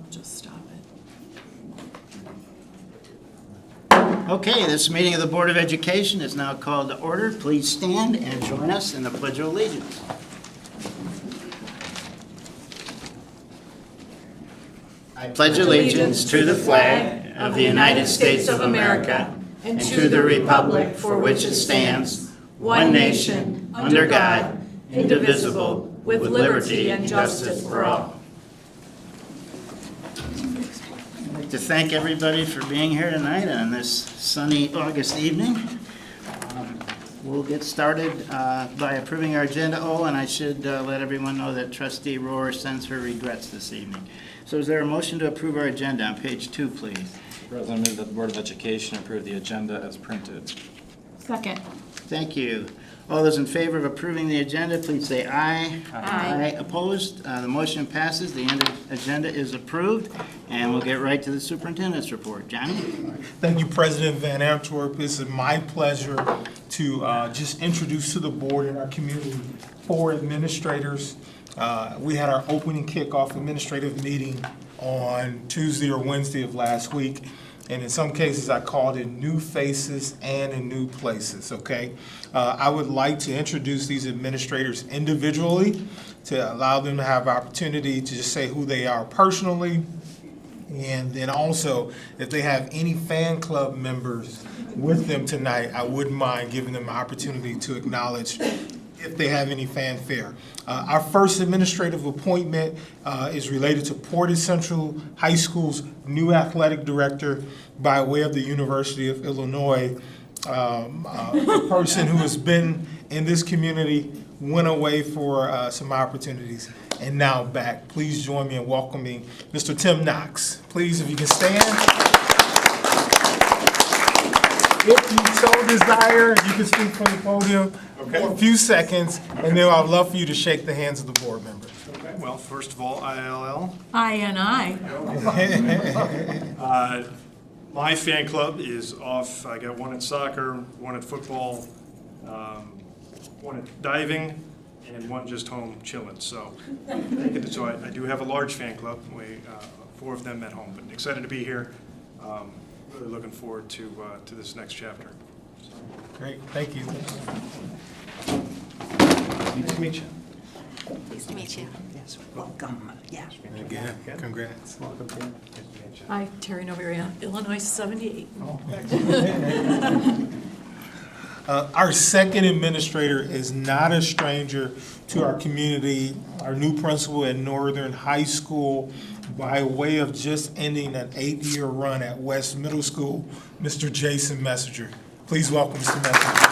Just stop it. Okay, this meeting of the Board of Education is now called to order. Please stand and join us in the Pledge of Allegiance. I pledge allegiance to the flag of the United States of America and to the republic for which it stands, one nation, under God, indivisible, with liberty and justice for all. I'd like to thank everybody for being here tonight on this sunny August evening. We'll get started by approving our agenda. Oh, and I should let everyone know that Trustee Rohr sends her regrets this evening. So is there a motion to approve our agenda on page 2, please? President, move that the Board of Education approve the agenda as printed. Second. Thank you. All those in favor of approving the agenda, please say aye. Aye. Opposed? The motion passes. The agenda is approved. And we'll get right to the superintendent's report. Johnny? Thank you, President Van Antwerp. It's my pleasure to just introduce to the board and our community 4 administrators. We had our opening kickoff administrative meeting on Tuesday or Wednesday of last week. And in some cases, I called it new faces and in new places, okay? I would like to introduce these administrators individually to allow them to have opportunity to just say who they are personally. And then also, if they have any fan club members with them tonight, I wouldn't mind giving them an opportunity to acknowledge if they have any fanfare. Our first administrative appointment is related to Portage Central High School's new athletic director by way of the University of Illinois. A person who has been in this community, went away for some opportunities, and now back. Please join me in welcoming Mr. Tim Knox. Please, if you can stand. If you so desire, you can speak from the podium for a few seconds, and then I'd love for you to shake the hands of the board members. Okay, well, first of all, ILL. I. My fan club is off. I got 1 at soccer, 1 at football, 1 at diving, and 1 just home chilling. So I do have a large fan club. 4 of them at home, but excited to be here. Really looking forward to this next chapter. Great, thank you. Nice to meet you. Nice to meet you. Yes, welcome. Yeah. Again, congrats. Welcome, Tim. Hi, Terry Novaria, Illinois 78. Our second administrator is not a stranger to our community, our new principal at Northern High School, by way of just ending an 8-year run at West Middle School, Mr. Jason Messenger. Please welcome Mr. Messenger.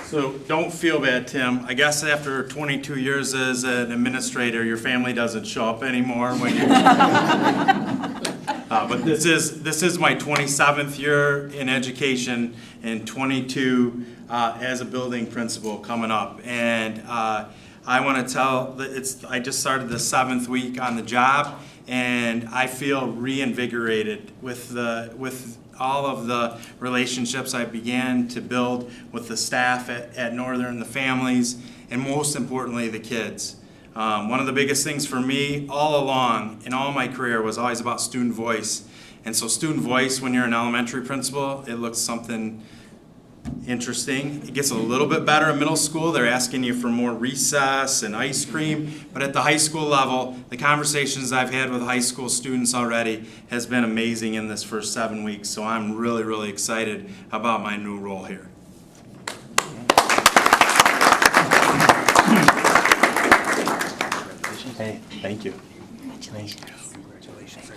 So don't feel bad, Tim. I guess after 22 years as an administrator, your family doesn't show up anymore when you. But this is my 27th year in education and 22 as a building principal coming up. And I want to tell that I just started the 7th week on the job, and I feel reinvigorated with all of the relationships I began to build with the staff at Northern, the families, and most importantly, the kids. One of the biggest things for me all along in all my career was always about student voice. And so student voice, when you're an elementary principal, it looks something interesting. It gets a little bit better in middle school. They're asking you for more recess and ice cream. But at the high school level, the conversations I've had with high school students already has been amazing in this first 7 weeks. So I'm really, really excited about my new role here. Hey, thank you. Congratulations. Congratulations.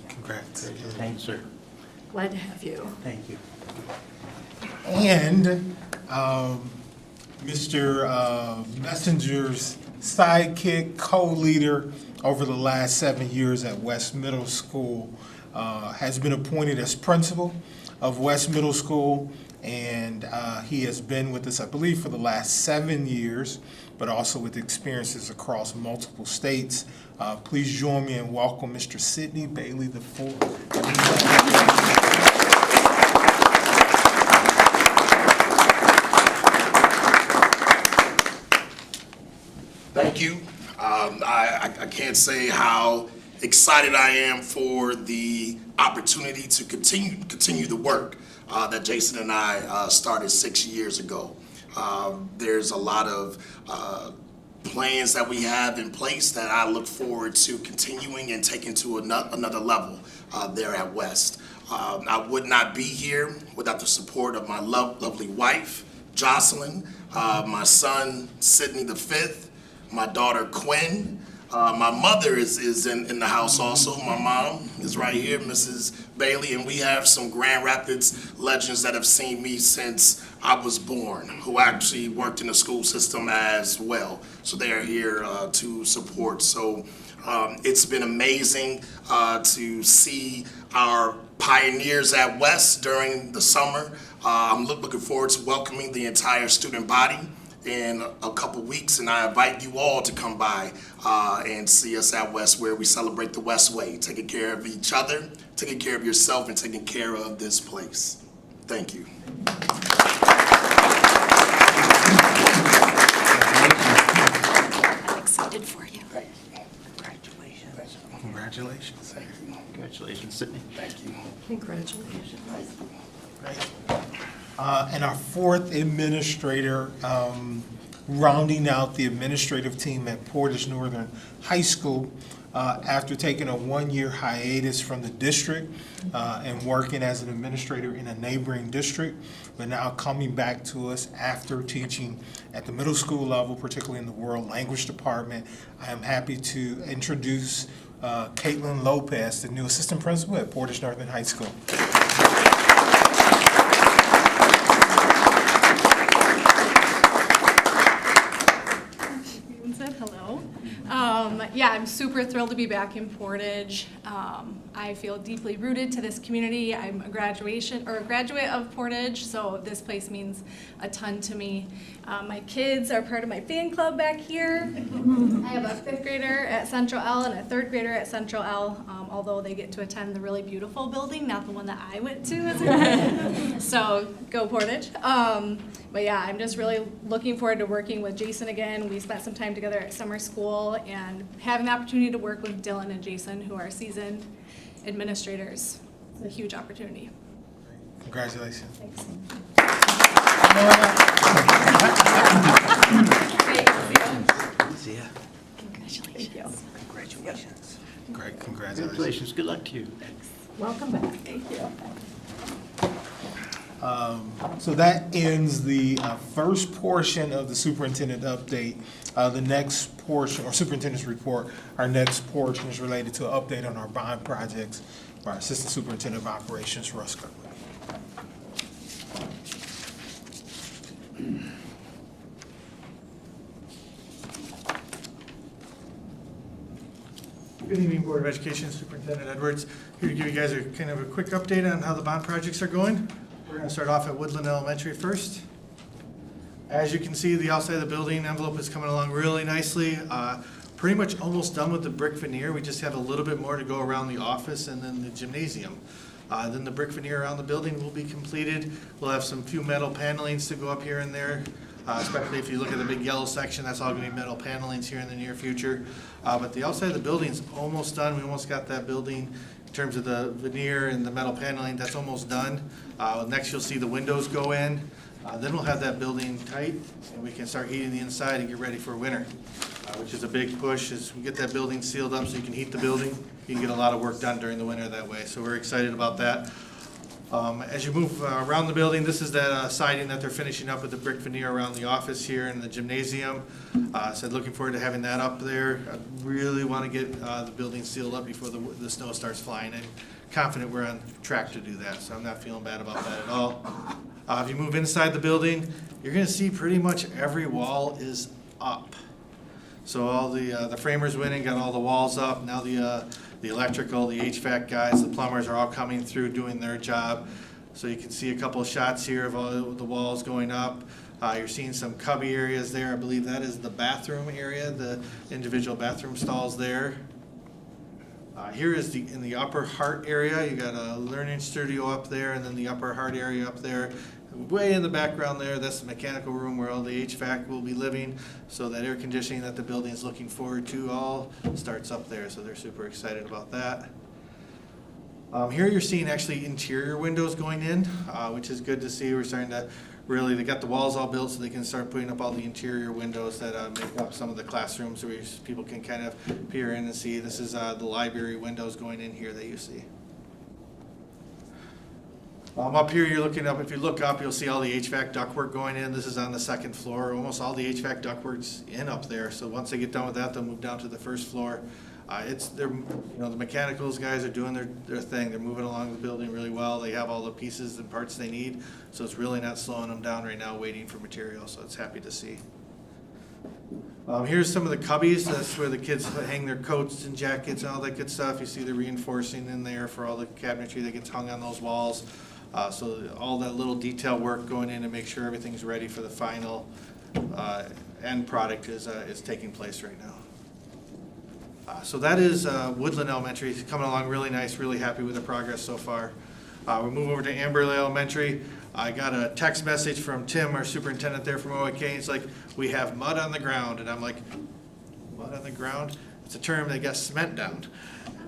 Congrats. Thanks, sir. Glad to have you. Thank you. And Mr. Messenger's sidekick, co-leader over the last 7 years at West Middle School, has been appointed as principal of West Middle School. and he has been with us, I believe, for the last 7 years, but also with experiences across multiple states. Please join me in welcome Mr. Sidney Bailey IV. Thank you. I can't say how excited I am for the opportunity to continue the work that Jason and I started 6 years ago. There's a lot of plans that we have in place that I look forward to continuing and taking to another level there at West. I would not be here without the support of my lovely wife, Jocelyn, my son, Sidney V, my daughter, Quinn. My mother is in the house also. My mom is right here, Mrs. Bailey, and we have some Grand Rapids legends that have seen me since I was born, who actually worked in the school system as well. So they are here to support. So it's been amazing to see our pioneers at West during the summer. I'm looking forward to welcoming the entire student body in a couple weeks, and I invite you all to come by and see us at West, where we celebrate the West Way, taking care of each other, taking care of yourself, and taking care of this place. Thank you. I'm excited for you. Congratulations. Congratulations. Thank you. Congratulations, Sidney. Thank you. Congratulations. And our fourth administrator, rounding out the administrative team at Portage Northern High School, after taking a one-year hiatus from the district and working as an administrator in a neighboring district, but now coming back to us after teaching at the middle school level, particularly in the World Language Department. I am happy to introduce Caitlin Lopez, the new assistant principal at Portage Northern High School. Hello. Yeah, I'm super thrilled to be back in Portage. I feel deeply rooted to this community. I'm a graduate of Portage, so this place means a ton to me. My kids are part of my fan club back here. I have a 5th grader at Central L and a 3rd grader at Central L, although they get to attend the really beautiful building, not the one that I went to as a kid. So go Portage. But yeah, I'm just really looking forward to working with Jason again. We spent some time together at summer school, and having the opportunity to work with Dylan and Jason, who are seasoned administrators, it's a huge opportunity. Congratulations. Thanks. See ya. Congratulations. Congratulations. Great, congratulations. Congratulations. Good luck to you. Welcome back. Thank you. So that ends the first portion of the superintendent update. The next portion, or superintendent's report, our next portion is related to an update on our bond projects by our Assistant Superintendent of Operations, Russ Cutler. Good evening, Board of Education, Superintendent Edwards. Here to give you guys a kind of a quick update on how the bond projects are going. We're going to start off at Woodland Elementary first. As you can see, the outside of the building envelope is coming along really nicely. Pretty much almost done with the brick veneer. We just have a little bit more to go around the office and then the gymnasium. Then the brick veneer around the building will be completed. We'll have some few metal panelings to go up here and there. Especially if you look at the big yellow section, that's all going to be metal panelings here in the near future. But the outside of the building's almost done. We almost got that building in terms of the veneer and the metal paneling. That's almost done. Next, you'll see the windows go in. Then we'll have that building tight, and we can start heating the inside and get ready for winter, which is a big push. As we get that building sealed up so you can heat the building, you can get a lot of work done during the winter that way. So we're excited about that. As you move around the building, this is that siding that they're finishing up with the brick veneer around the office here in the gymnasium. So looking forward to having that up there. I really want to get the building sealed up before the snow starts flying. I'm confident we're on track to do that, so I'm not feeling bad about that at all. If you move inside the building, you're going to see pretty much every wall is up. So all the framers went and got all the walls up. Now the electrical, the HVAC guys, the plumbers are all coming through doing their job. So you can see a couple of shots here of all the walls going up. You're seeing some cubby areas there. I believe that is the bathroom area, the individual bathroom stalls there. Here is in the upper heart area. You got a learning studio up there, and then the upper heart area up there. Way in the background there, that's the mechanical room where all the HVAC will be living. So that air conditioning that the building is looking forward to all starts up there. So they're super excited about that. Here you're seeing actually interior windows going in, which is good to see. We're starting to really, they got the walls all built so they can start putting up all the interior windows that make up some of the classrooms where people can kind of peer in and see. This is the library windows going in here that you see. Up here you're looking up, if you look up, you'll see all the HVAC ductwork going in. This is on the second floor. Almost all the HVAC ductwork's in up there. So once they get done with that, they'll move down to the first floor. The mechanicals guys are doing their thing. They're moving along the building really well. They have all the pieces and parts they need, so it's really not slowing them down right now, waiting for material. So it's happy to see. Here's some of the cubbies. That's where the kids hang their coats and jackets and all that good stuff. You see the reinforcing in there for all the cabinetry that gets hung on those walls. So all that little detail work going in to make sure everything's ready for the final end product is taking place right now. So that is Woodland Elementary. It's coming along really nice, really happy with the progress so far. We'll move over to Amberley Elementary. I got a text message from Tim, our superintendent there from OAK. It's like, we have mud on the ground. And I'm like, mud on the ground? It's a term that got cement down.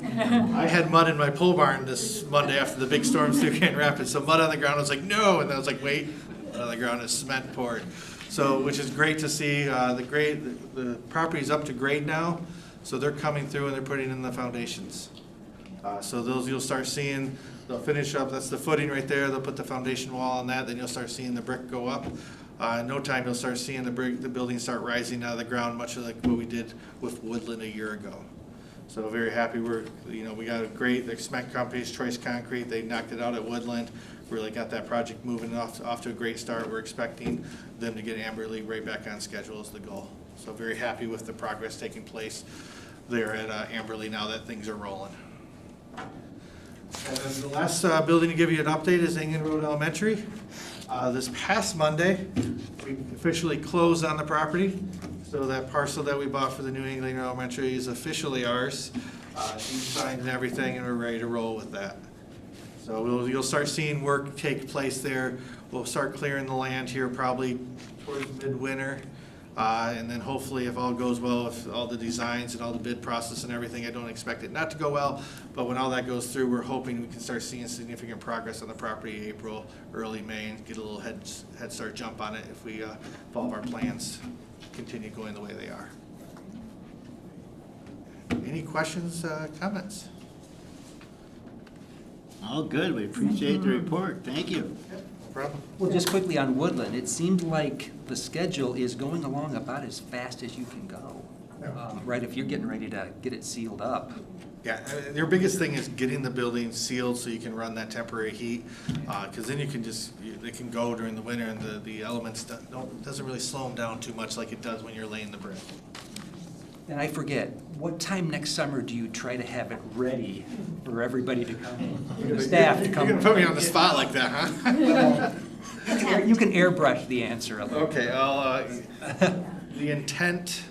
I had mud in my pole barn this Monday after the big storms through Grand Rapids. So mud on the ground, I was like, no. And then I was like, wait, mud on the ground is cement poured. So, which is great to see. The property's up to grade now. So they're coming through and they're putting in the foundations. So those you'll start seeing, they'll finish up, that's the footing right there, they'll put the foundation wall on that, then you'll start seeing the brick go up. In no time you'll start seeing the building start rising out of the ground, much like what we did with Woodland a year ago. So very happy, we got a great, the cement companies, Choice Concrete, they knocked it out at Woodland, really got that project moving off to a great start. We're expecting them to get Amberley right back on schedule is the goal. So very happy with the progress taking place there at Amberley now that things are rolling. And then the last building to give you an update is Engen Road Elementary. This past Monday, we officially closed on the property. So that parcel that we bought for the New England Elementary is officially ours. Deed signed and everything, and we're ready to roll with that. So you'll start seeing work take place there. We'll start clearing the land here probably towards midwinter. And then hopefully, if all goes well, with all the designs and all the bid process and everything, I don't expect it not to go well, but when all that goes through, we're hoping we can start seeing significant progress on the property April, early May, and get a little head start jump on it if we follow our plans, continue going the way they are. Any questions, comments? All good. We appreciate the report. Thank you. Problem? Well, just quickly on Woodland, it seemed like the schedule is going along about as fast as you can go. Right, if you're getting ready to get it sealed up. Yeah, their biggest thing is getting the building sealed so you can run that temporary heat, because then you can they can go during the winter and the elements doesn't really slow them down too much like it does when you're laying the brick. And I forget, what time next summer do you try to have it ready for everybody to come, for the staff to come? You're gonna put me on the spot like that, huh? Well, you can airbrush the answer a little. Okay, the intent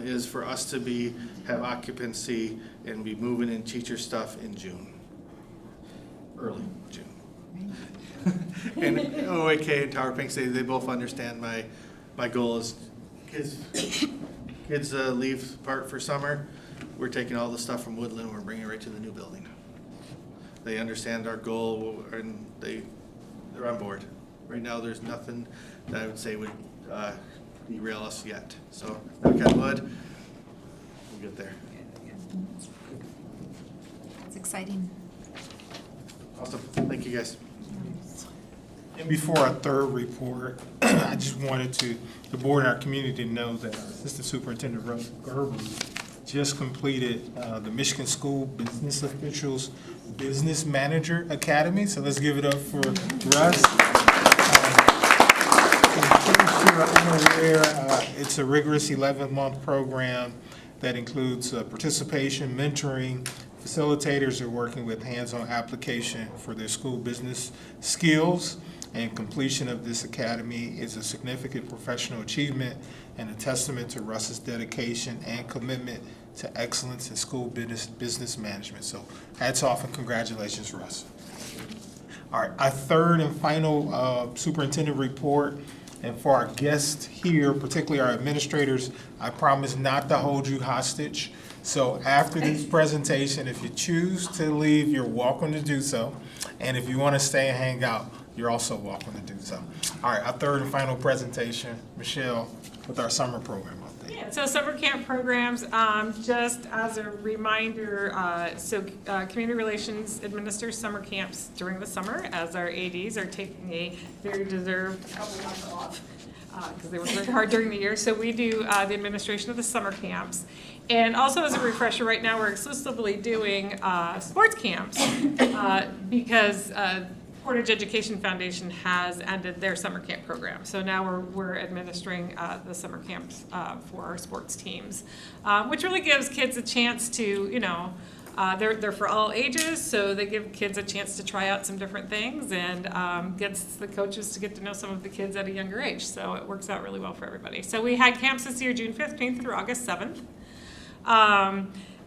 is for us to have occupancy and be moving in teacher stuff in June, early June. And OAK and Tower Pink say they both understand my goal is kids leave part for summer. We're taking all the stuff from Woodland and we're bringing it right to the new building. They understand our goal and they're on board. Right now, there's nothing that I would say would derail us yet. So, knock on wood, we'll get there. That's exciting. Awesome. Thank you, guys. And before our third report, I just wanted the board and our community to know that our Assistant Superintendent Russ Gerber just completed the Michigan School Business Officials Business Manager Academy. So let's give it up for Russ. In case you're unaware, it's a rigorous 11-month program that includes participation, mentoring Facilitators are working with hands-on application for their school business skills, and completion of this academy is a significant professional achievement and a testament to Russ's dedication and commitment to excellence in school business management. So hats off and congratulations, Russ. All right, our third and final superintendent report. And for our guests here, particularly our administrators, I promise not to hold you hostage. So after this presentation, if you choose to leave, you're welcome to do so. And if you want to stay and hang out, you're also welcome to do so. All right, our third and final presentation, Michelle, with our summer program update. Yeah, so summer camp programs, just as a reminder, Community Relations administers summer camps during the summer, as our ADs are taking a very deserved couple months off because they work very hard during the year. So we do the administration of the summer camps. And also as a refresher, right now we're exclusively doing sports camps because Portage Education Foundation has ended their summer camp program. So now we're administering the summer camps for our sports teams, which really gives kids a chance to, they're for all ages, so they give kids a chance to try out some different things and gets the coaches to get to know some of the kids at a younger age. So it works out really well for everybody. So we had camps this year, June 15th through August 7th.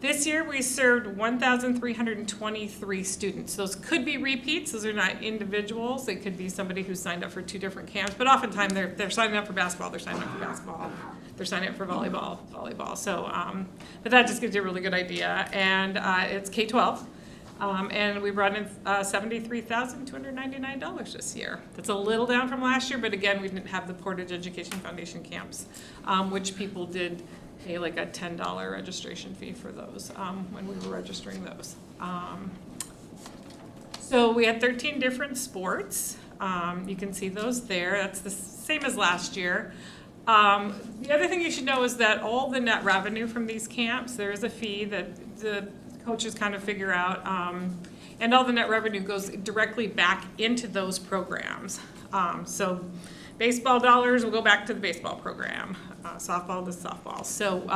This year we served 1,323 students. Those could be repeats. Those are not individuals. They could be somebody who signed up for 2 different camps, but oftentimes they're signing up for basketball, they're signing up for basketball, they're signing up for volleyball. So, but that just gives you a really good idea. And it's K-12. And we brought in $73,299 this year. That's a little down from last year, but again, we didn't have the Portage Education Foundation camps, which people did pay like a $10 registration fee for those when we were registering those. So we had 13 different sports. You can see those there. That's the same as last year. The other thing you should know is that all the net revenue from these camps, there is a fee that the coaches kind of figure out, and all the net revenue goes directly back into those programs. So baseball dollars will go back to the baseball program, softball to softball. So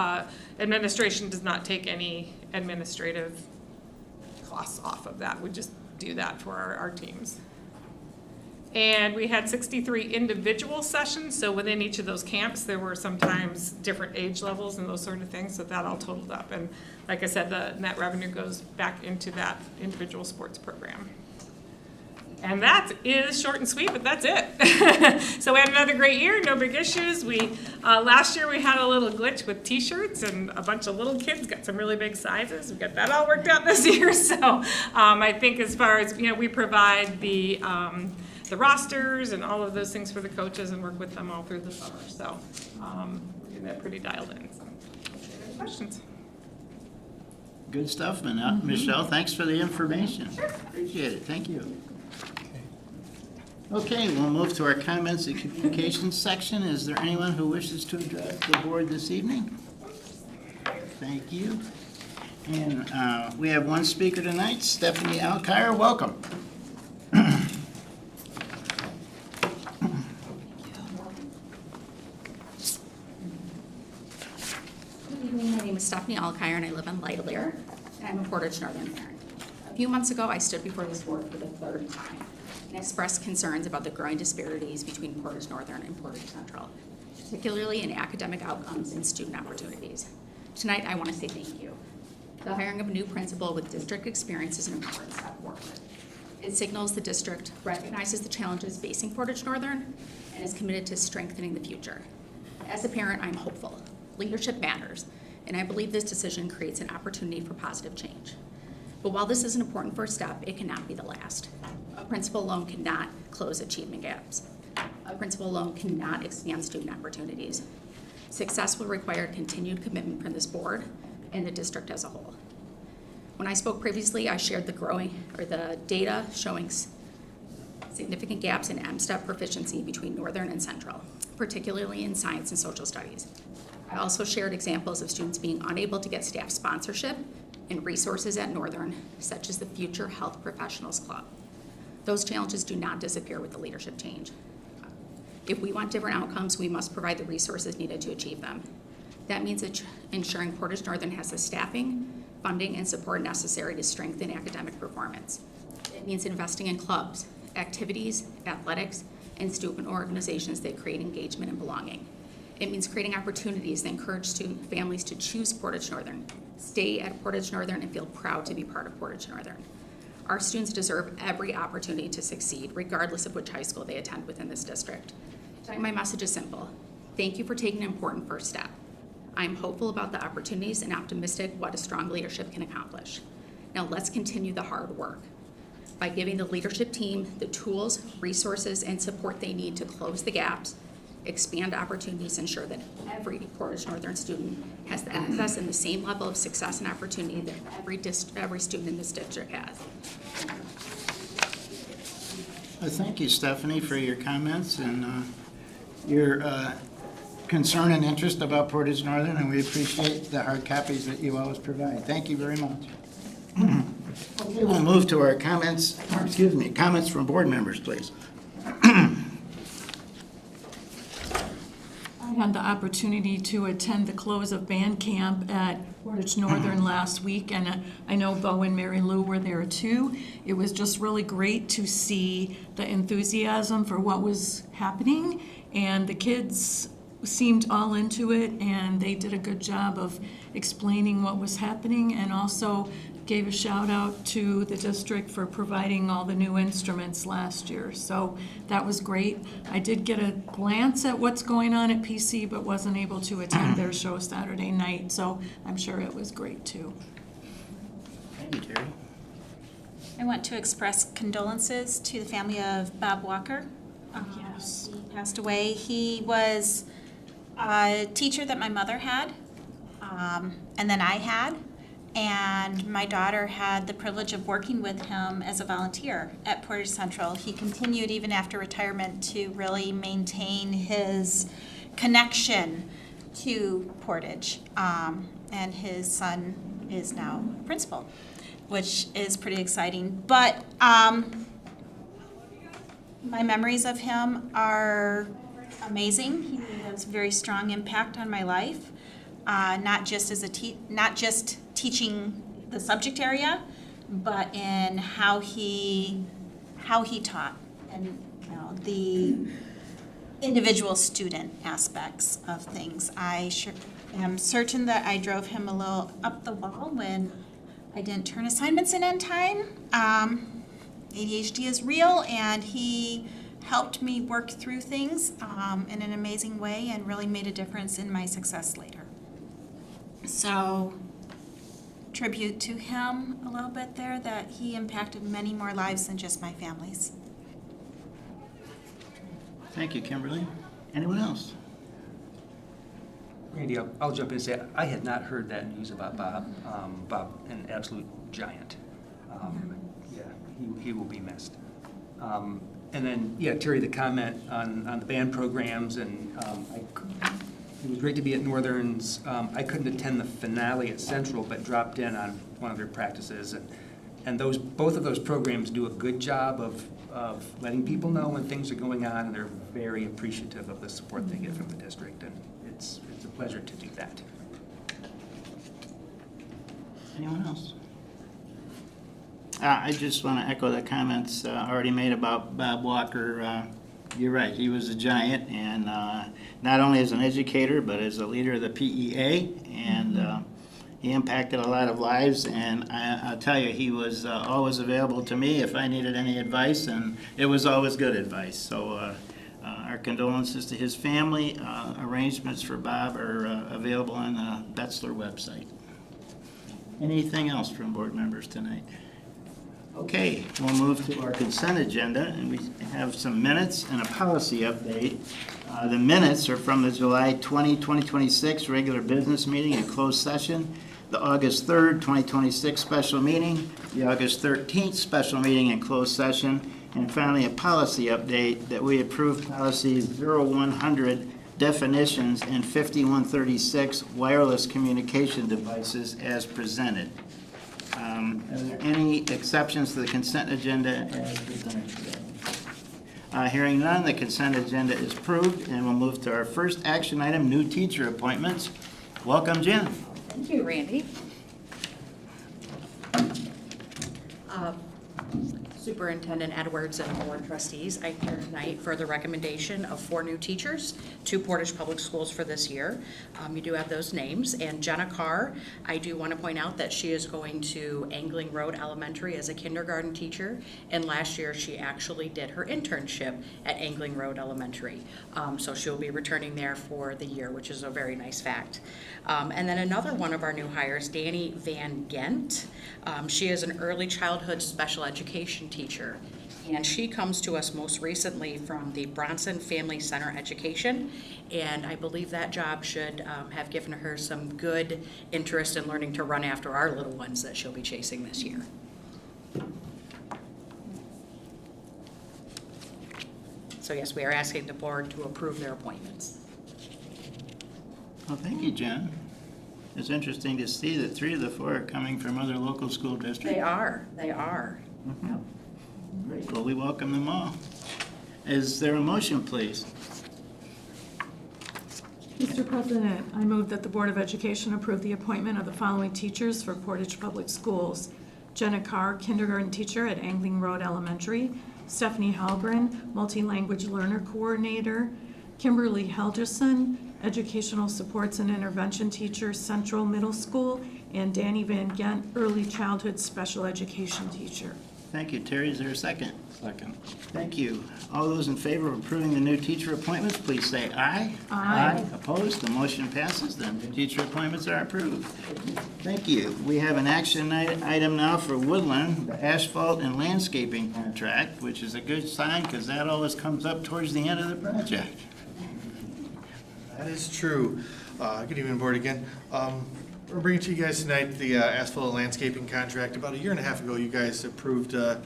administration does not take any administrative costs off of that. We just do that for our teams. And we had 63 individual sessions, so within each of those camps, there were sometimes different age levels and those sort of things, so that all totaled up. And like I said, the net revenue goes back into that individual sports program. And that is short and sweet, but that's it. So we had another great year, no big issues. Last year we had a little glitch with t-shirts and a bunch of little kids got some really big sizes. We got that all worked out this year. So I think as far as, we provide the rosters and all of those things for the coaches and work with them all through the summer. So we're getting that pretty dialed in. So any questions? Good stuff, Michelle. Thanks for the information. Sure. Appreciate it. Thank you. Okay, we'll move to our comments and communications section. Is there anyone who wishes to address the board this evening? Thank you. And we have one speaker tonight, Stephanie Alkire. Welcome. Good evening, my name is Stephanie Alkire and I live in Lightlear, and I'm a Portage Northern parent. A few months ago, I stood before this board for the 3rd time and expressed concerns about the growing disparities between Portage Northern and Portage Central, particularly in academic outcomes and student opportunities. Tonight, I want to say thank you. The hiring of a new principal with district experience is an important step forward. It signals the district recognizes the challenges facing Portage Northern and is committed to strengthening the future. As a parent, I'm hopeful. Leadership matters, and I believe this decision creates an opportunity for positive change. But while this is an important first step, it cannot be the last. A principal alone cannot close achievement gaps. A principal alone cannot expand student opportunities. Success will require continued commitment from this board and the district as a whole. When I spoke previously, I shared the data showing significant gaps in MSTEP proficiency between Northern and Central, particularly in science and social studies. I also shared examples of students being unable to get staff sponsorship and resources at Northern, such as the Future Health Professionals Club. Those challenges do not disappear with the leadership change. If we want different outcomes, we must provide the resources needed to achieve them. That means ensuring Portage Northern has the staffing, funding and support necessary to strengthen academic performance. It means investing in clubs, activities, athletics, and student organizations that create engagement and belonging. It means creating opportunities that encourage student families to choose Portage Northern, stay at Portage Northern, and feel proud to be part of Portage Northern. Our students deserve every opportunity to succeed, regardless of which high school they attend within this district. My message is simple. Thank you for taking an important first step. I'm hopeful about the opportunities and optimistic what a strong leadership can accomplish. Now let's continue the hard work by giving the leadership team the tools, resources, and support they need to close the gaps, expand opportunities, ensure that every Portage Northern student has the access and the same level of success and opportunity that every student in this district has. Thank you, Stephanie, for your comments and your concern and interest about Portage Northern, and we appreciate the hard copies that you always provide. Thank you very much. Okay, we'll move to our comments from board members, please. I had the opportunity to attend the close of band camp at Portage Northern last week, and I know Bo and Mary Lou were there too. It was just really great to see the enthusiasm for what was happening, and the kids seemed all into it, and they did a good job of explaining what was happening, and also gave a shout out to the district for providing all the new instruments last year. So that was great. I did get a glance at what's going on at PC, but wasn't able to attend their show Saturday night, so I'm sure it was great too. Thank you, Terry. I want to express condolences to the family of Bob Walker. Yes. He passed away. He was a teacher that my mother had, and then I had. And my daughter had the privilege of working with him as a volunteer at Portage Central. He continued even after retirement to really maintain his connection to Portage. And his son is now principal, which is pretty exciting. But my memories of him are amazing. He has a very strong impact on my life. Not just as not just teaching the subject area, but in how he taught, and the individual student aspects of things. I sure am certain that I drove him a little up the wall when I didn't turn assignments in on time. ADHD is real, and he helped me work through things in an amazing way and really made a difference in my success later. So, tribute to him a little bit there, that he impacted many more lives than just my family's. Thank you, Kimberly. Anyone else? Randy, I'll jump in and say, I had not heard that news about Bob. Bob, an absolute giant. Yeah, he will be missed. And then, yeah, Terry, the comment on the band programs, and it was great to be at Northern's. I couldn't attend the finale at Central, but dropped in on one of their practices, and both of those programs do a good job of letting people know when things are going on, and they're very appreciative of the support they get from the district, and it's a pleasure to do that. Anyone else? I just want to echo the comments already made about Bob Walker. You're right, he was a giant, and not only as an educator, but as a leader of the PEA, and he impacted a lot of lives, and I'll tell you, he was always available to me if I needed any advice, and it was always good advice. So our condolences to his family. Arrangements for Bob are available on the Betzler website. Anything else from board members tonight? Okay, we'll move to our consent agenda, and we have some minutes and a policy update. The minutes are from the July 20, 2026 regular business meeting and closed session, the August 3rd, 2026 special meeting, the August 13th special meeting and closed session, and finally a policy update that we approved policies 0100 definitions and 5136 wireless communication devices as presented. Are there any exceptions to the consent agenda as presented today? Hearing none, the consent agenda is approved, and we'll move to our first action item, new teacher appointments. Welcome, Jen. Thank you, Randy. Superintendent Edwards and board trustees, I'm here tonight for the recommendation of 4 new teachers to Portage Public Schools for this year. You do have those names, and Jenna Carr, I do want to point out that she is going to Angling Road Elementary as a kindergarten teacher, and last year she actually did her internship at Angling Road Elementary. So she'll be returning there for the year, which is a very nice fact. And then another one of our new hires, Danny Van Gent. She is an early childhood special education teacher, and she comes to us most recently from the Bronson Family Center Education, and I believe that job should have given her some good interest in learning to run after our little ones that she'll be chasing this year. So yes, we are asking the board to approve their appointments. Well, thank you, Jen. It's interesting to see that 3 of the 4 are coming from other local school districts. They are. Yep. Great. Well, we welcome them all. Is there a motion, please? Mr. President, I move that the Board of Education approve the appointment of the following teachers for Portage Public Schools. Jenna Carr, kindergarten teacher at Angling Road Elementary. Stephanie Halgren, multi-language learner coordinator. Kimberly Helgerson, educational supports and intervention teacher, Central Middle School. And Danny Van Gent, early childhood special education teacher. Thank you, Terry. Is there a second? Second. Thank you. All those in favor of approving the new teacher appointments, please say aye. Aye. Opposed? The motion passes. The new teacher appointments are approved. Thank you. We have an action item now for Woodland, the asphalt and landscaping contract, which is a good sign because that always comes up towards the end of the project. That is true. Good evening, board again. We're bringing to you guys tonight the asphalt and landscaping contract. About 1.5 years ago, you guys approved a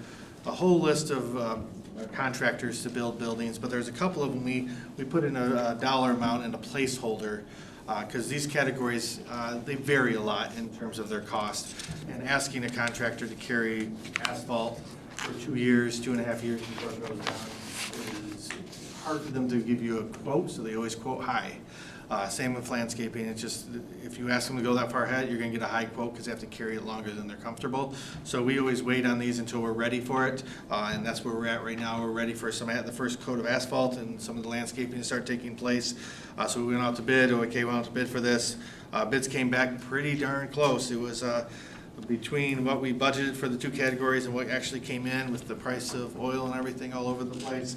whole list of contractors to build buildings, but there's a couple of them we put in a dollar amount and a placeholder because these categories, they vary a lot in terms of their cost. And asking a contractor to carry asphalt for 2 years, 2.5 years before it goes down is hard for them to give you a quote, so they always quote high. Same with landscaping. It's just, if you ask them to go that far ahead, you're gonna get a high quote because they have to carry it longer than they're comfortable. So we always wait on these until we're ready for it, and that's where we're at right now. We're ready for the first coat of asphalt and some of the landscaping to start taking place. So we went out to bid. OAK went out to bid for this. Bids came back pretty darn close. It was between what we budgeted for the 2 categories and what actually came in with the price of oil and everything all over the place.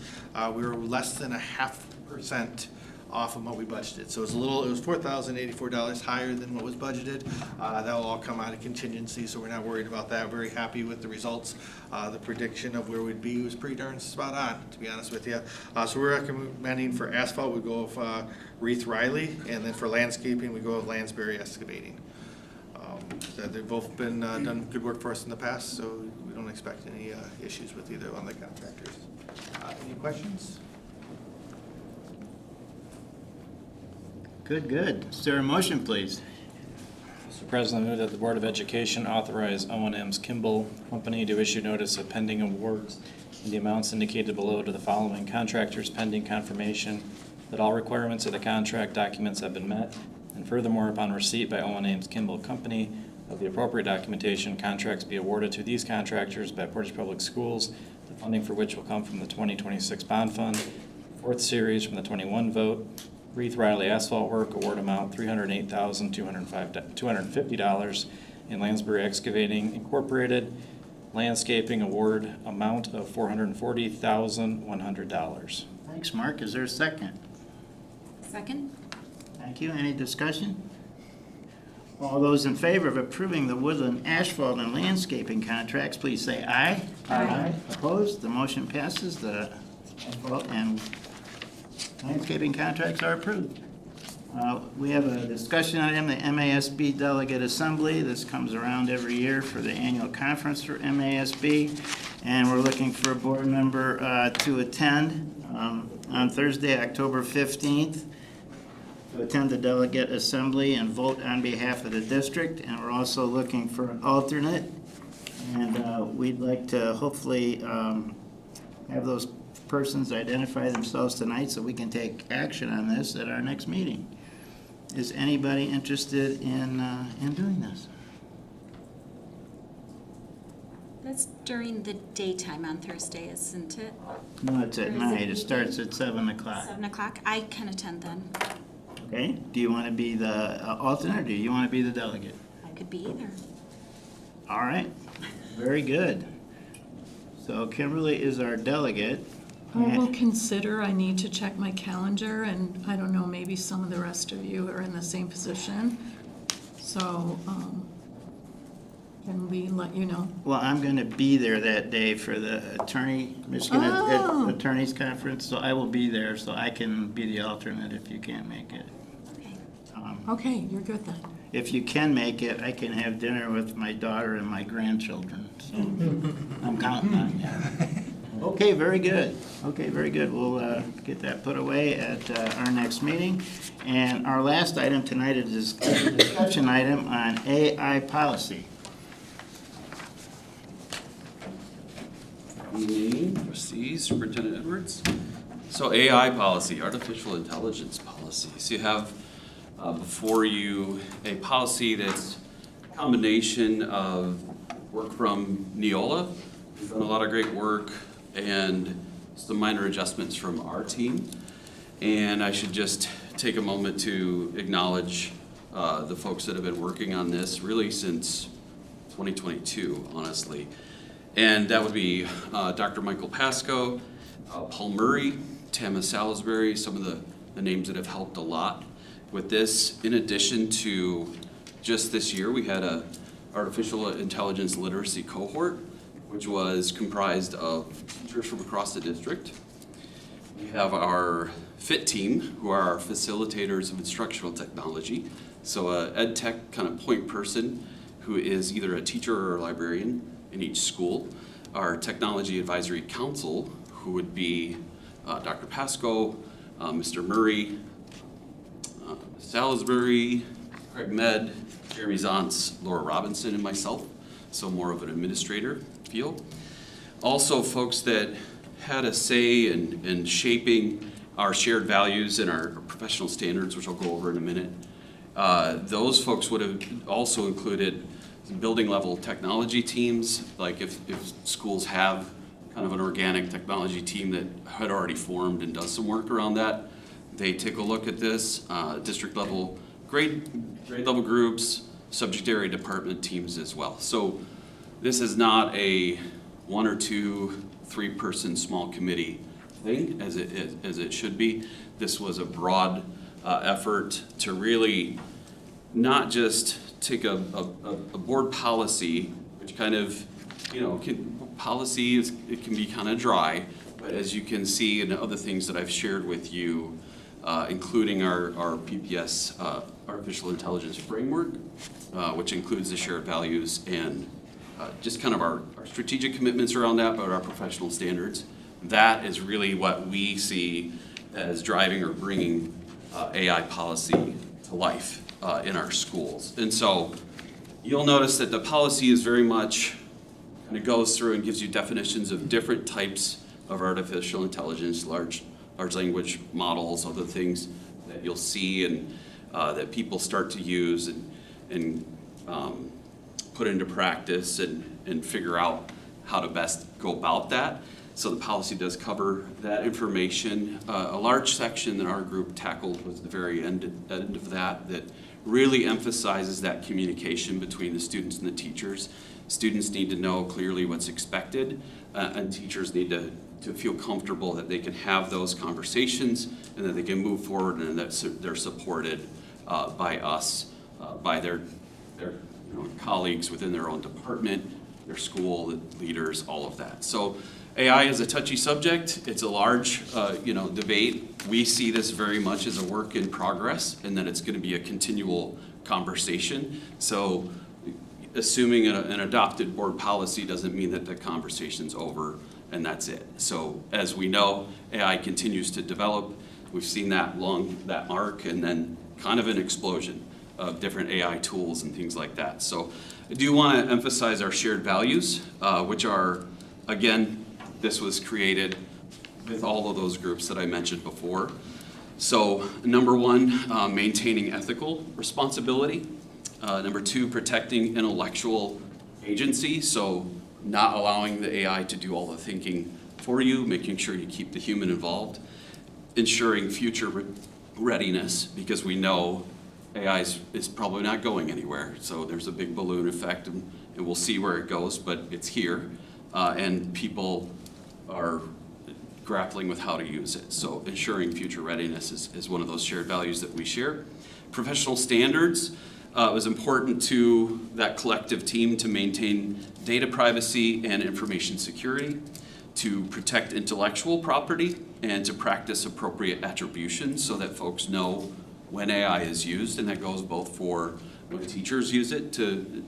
We were less than 0.5% off of what we budgeted. So it was $4,084 higher than what was budgeted. That will all come out of contingency, so we're not worried about that. Very happy with the results. The prediction of where we'd be was pretty darn spot on, to be honest with you. So we're recommending for asphalt, we go with Reith Riley, and then for landscaping, we go with Lansbury Excavating. They've both been done good work for us in the past, so we don't expect any issues with either one of the contractors. Any questions? Good, good. Is there a motion, please? Mr. President, I move that the Board of Education authorize O&M's Kimball Company to issue notice of pending awards in the amounts indicated below to the following contractors pending confirmation that all requirements of the contract documents have been met, and furthermore, upon receipt by O&M's Kimball Company of the appropriate documentation, contracts be awarded to these contractors by Portage Public Schools, the funding for which will come from the 2026 bond fund, 4th series from the 21 vote, Reith Riley asphalt work, award amount $308,250 in Lansbury Excavating Incorporated, landscaping award amount of $440,100. Thanks, Mark. Is there a second? Second? Thank you. Any discussion? All those in favor of approving the Woodland asphalt and landscaping contracts, please say aye. Aye. Opposed? The motion passes. The asphalt and landscaping contracts are approved. We have a discussion item, the MASB Delegate Assembly. This comes around every year for the annual conference for MASB, and we're looking for a board member to attend on Thursday, October 15th, to attend the Delegate Assembly and vote on behalf of the district. And we're also looking for an alternate, and we'd like to hopefully have those persons identify themselves tonight so we can take action on this at our next meeting. Is anybody interested in doing this? That's during the daytime on Thursday, isn't it? No, it's at Or is night. it It starts at 7 o'clock. 7 o'clock? I can attend then. Okay? Do you want to be the alternate, or do you want to be the delegate? I could be either. All right, very good. So Kimberly is our delegate. I will consider, I need to check my calendar, and I don't know, maybe some of the rest of you are in the same position. So, can we let you know? Well, I'm going to be there that day for the Michigan Oh. Attorneys Conference, so I will be there, so I can be the alternate if you can't make it. Okay. Okay, you're good then. If you can make it, I can have dinner with my daughter and my grandchildren, so I'm counting on you. Okay, very good. Okay, very good. We'll get that put away at our next meeting. And our last item tonight is a discussion item on AI policy. Good evening, trustees, Superintendent Edwards. So AI policy, artificial intelligence policy. So you have before you a policy that's a combination of work from Neola. We've done a lot of great work and some minor adjustments from our team. And I should just take a moment to acknowledge the folks that have been working on this really since 2022, honestly. And that would be Dr. Michael Pascoe, Paul Murray, Tama Salisbury, some of the names that have helped a lot with this. In addition to just this year, we had a artificial intelligence literacy cohort, which was comprised of teachers from across the district. We have our FIT team, who are our facilitators of instructional technology. So a ed tech kind of point person who is either a teacher or a librarian in each school. Our technology advisory council, who would be Dr. Pascoe, Mr. Murray, Salisbury, Craig Med, Jeremy Zontz, Laura Robinson, and myself. So more of an administrator feel. Also folks that had a say in shaping our shared values and our professional standards, which I'll go over in a minute. Those folks would have also included building level technology teams, like if schools have kind of an organic technology team that had already formed and does some work around that, they take a look at this, district level, grade level groups, subject area department teams as well. So this is not a 1 or 2, 3-person small committee thing as it should be. This was a broad effort to really not just take a board policy, which kind of, policy it can be kind of dry, but as you can see in other things that I've shared with you, including our PPS artificial intelligence framework, which includes the shared values and just kind of our strategic commitments around that, but our professional standards. That is really what we see as driving or bringing AI policy to life in our schools. And so you'll notice that the policy is very much, and it goes through and gives you definitions of different types of artificial intelligence, large language models, other things that you'll see and that people start to use and put into practice and figure out how to best go about that. So the policy does cover that information. A large section that our group tackled was the very end of that really emphasizes that communication between the students and the teachers. Students need to know clearly what's expected, and teachers need to feel comfortable that they can have those conversations and that they can move forward and that they're supported by us, by their colleagues within their own department, their school leaders, all of that. So AI is a touchy subject. It's a large, debate. We see this very much as a work in progress, and that it's going to be a continual conversation. So, assuming an adopted board policy doesn't mean that the conversation's over and that's it. So, as we know, AI continues to develop. We've seen that arc, and then kind of an explosion of different AI tools and things like that. So, I do want to emphasize our shared values, which are, again, this was created with all of those groups that I mentioned before. So number 1, maintaining ethical responsibility. Number 2, protecting intellectual agency. So not allowing the AI to do all the thinking for you, making sure you keep the human involved, ensuring future readiness, because we know AI is probably not going anywhere. So there's a big balloon effect, and we'll see where it goes, but it's here, and people are grappling with how to use it. So ensuring future readiness is one of those shared values that we share. Professional standards was important to that collective team to maintain data privacy and information security, to protect intellectual property, and to practice appropriate attribution so that folks know when AI is used, and that goes both for when teachers use it to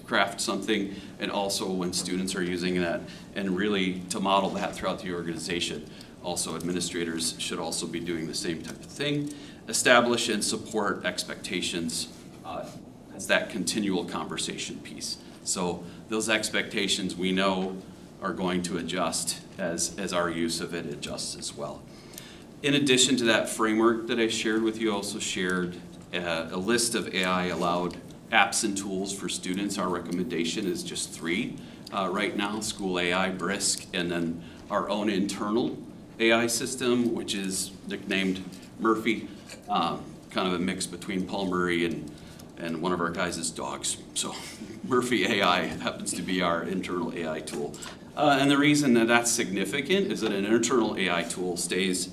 craft something, and also when students are using that, and really to model that throughout the organization. Also, administrators should also be doing the same type of thing. Establish and support expectations as that continual conversation piece. So those expectations we know are going to adjust as our use of it adjusts as well. In addition to that framework that I shared with you, I also shared a list of AI allowed apps and tools for students. Our recommendation is just 3 right now: School AI, Brisk, and then our own internal AI system, which is nicknamed Murphy, kind of a mix between Paul Murray and one of our guys' dogs. So Murphy AI happens to be our internal AI tool. And the reason that that's significant is that an internal AI tool stays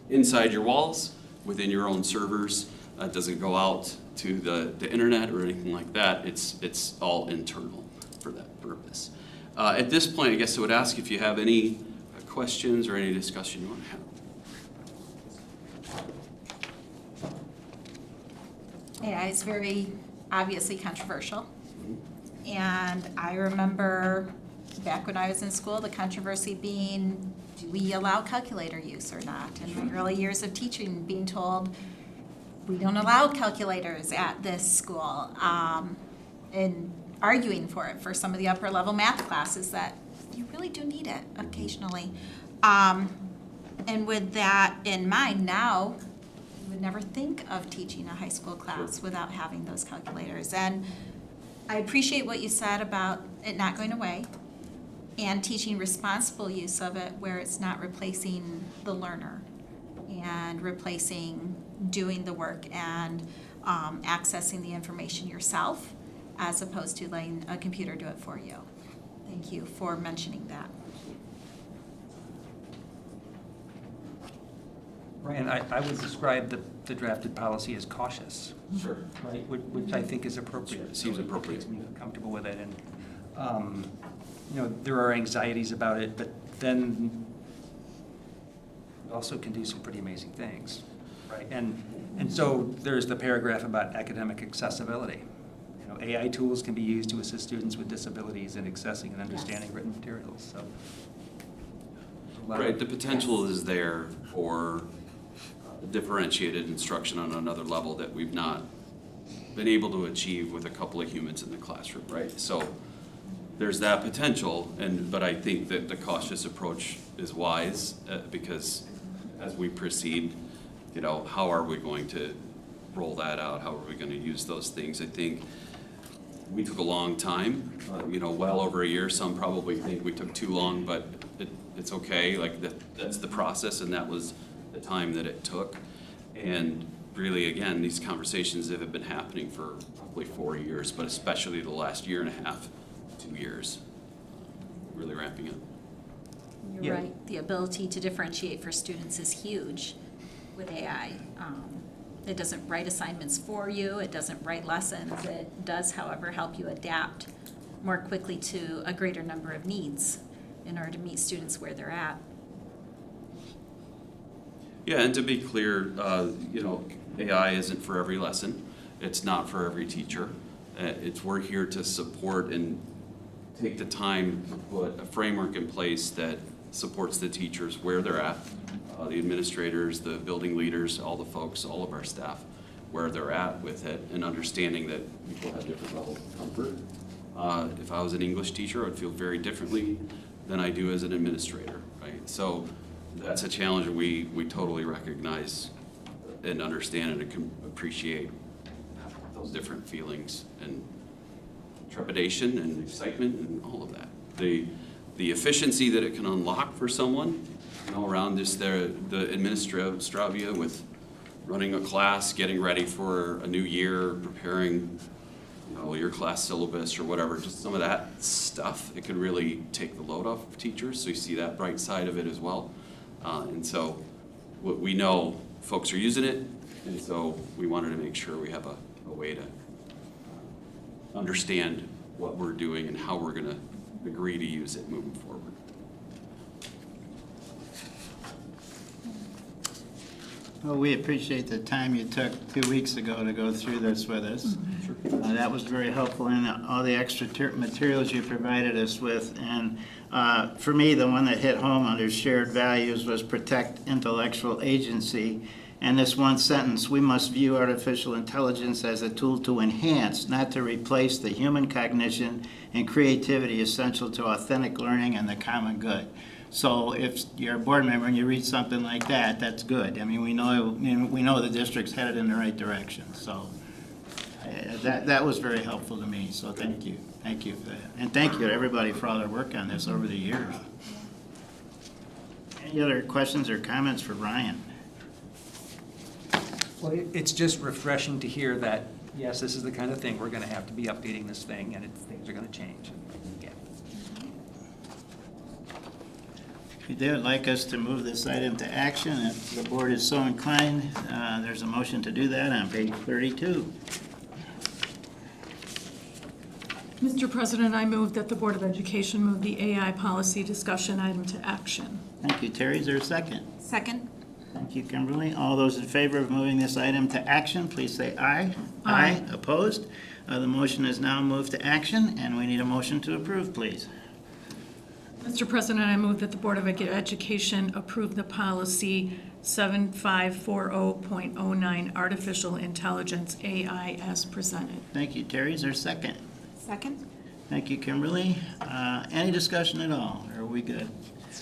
inside your walls, within your own servers. It doesn't go out to the internet or anything like that. It's all internal for that purpose. At this point, I guess I would ask if you have any questions or any discussion you want to have. AI is very obviously controversial. And I remember back when I was in school, the controversy being, do we allow calculator use or not? In my early years of teaching, being told, we don't allow calculators at this school, and arguing for it for some of the upper level math classes that you really do need it occasionally. And with that in mind, now you would never think of teaching a high school class without having those calculators. And I appreciate what you said about it not going away and teaching responsible use of it where it's not replacing the learner and replacing doing the work and accessing the information yourself as opposed to letting a computer do it for you. Thank you for mentioning that. Ryan, I would describe the drafted policy as cautious. Sure. Right, which I think is appropriate. Seems appropriate. Makes me comfortable with it, and, you know, there are anxieties about it, but then we also can do some pretty amazing things, right? And so there's the paragraph about academic accessibility. You know, AI tools can be used to assist students with disabilities in accessing and understanding written materials, so. Right, the potential is there for differentiated instruction on another level that we've not been able to achieve with a couple of humans in the classroom, right? So there's that potential, but I think that the cautious approach is wise because as we proceed, you know, how are we going to roll that out? How are we going to use those things? I think we took a long time, you know, well over a year. Some probably think we took too long, but it's okay. Like that's the process, and that was the time that it took. And really, again, these conversations have been happening for probably 4 years, but especially the last year and a half, 2 years, really ramping up. You're right. The ability to differentiate for students is huge with AI. It doesn't write assignments for you. It doesn't write lessons. It does, however, help you adapt more quickly to a greater number of needs in order to meet students where they're at. Yeah, and to be clear, you know, AI isn't for every lesson. It's not for every teacher. We're here to support and take the time to put a framework in place that supports the teachers where they're at, the administrators, the building leaders, all the folks, all of our staff, where they're at with it, and understanding that people have different levels of comfort. If I was an English teacher, I would feel very differently than I do as an administrator, right? So that's a challenge that we totally recognize and understand and can appreciate those different feelings and trepidation and excitement and all of that. the efficiency that it can unlock for someone, around just the administravia with running a class, getting ready for a new year, preparing, your class syllabus or whatever, just some of that stuff. It could really take the load off of teachers, so you see that bright side of it as well. And so we know folks are using it, and so we wanted to make sure we have a way to understand what we're doing and how we're going to agree to use it moving forward. Well, we appreciate the time you took 2 weeks ago to go through this with us. That was very helpful, and all the extra materials you provided us with. And for me, the one that hit home under shared values was protect intellectual agency. And this one sentence, we must view artificial intelligence as a tool to enhance, not to replace the human cognition and creativity essential to authentic learning and the common good. So if you're a board member and you read something like that, that's good. I mean, we know the district's headed in the right direction. So that was very helpful to me. So thank you for that, and thank you to everybody for all their work on this over the years. Any other questions or comments for Ryan? Well, it's just refreshing to hear that, yes, this is the kind of thing, we're going to have to be updating this thing, and things are going to change. Yeah. If they would like us to move this item to action, if the board is so inclined, there's a motion to do that on page 32. Mr. President, I move that the Board of Education move the AI policy discussion item to action. Thank you, Terry. Is there a second? Second? Thank you, Kimberly. All those in favor of moving this item to action, please say aye. Aye. Opposed? The motion is now moved to action, and we need a motion to approve, please. Mr. President, I move that the Board of Education approve the policy 7540.09 artificial intelligence AI as presented. Thank you, Terry. Is there a second? Second? Thank you, Kimberly. Any discussion at all? Or are we good?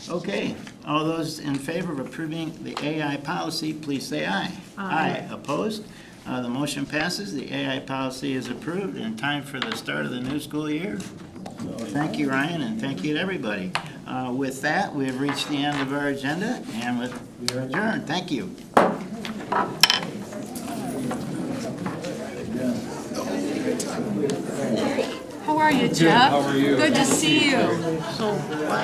Okay. All those in favor of approving the AI policy, please say aye. Aye. Opposed? The motion passes. The AI policy is approved in time for the start of the new school year. So thank you, Ryan, and thank you to everybody. With that, we have reached the end of our agenda, and we are adjourned. Thank you. How are you, Jeff? How are you? Good to see you.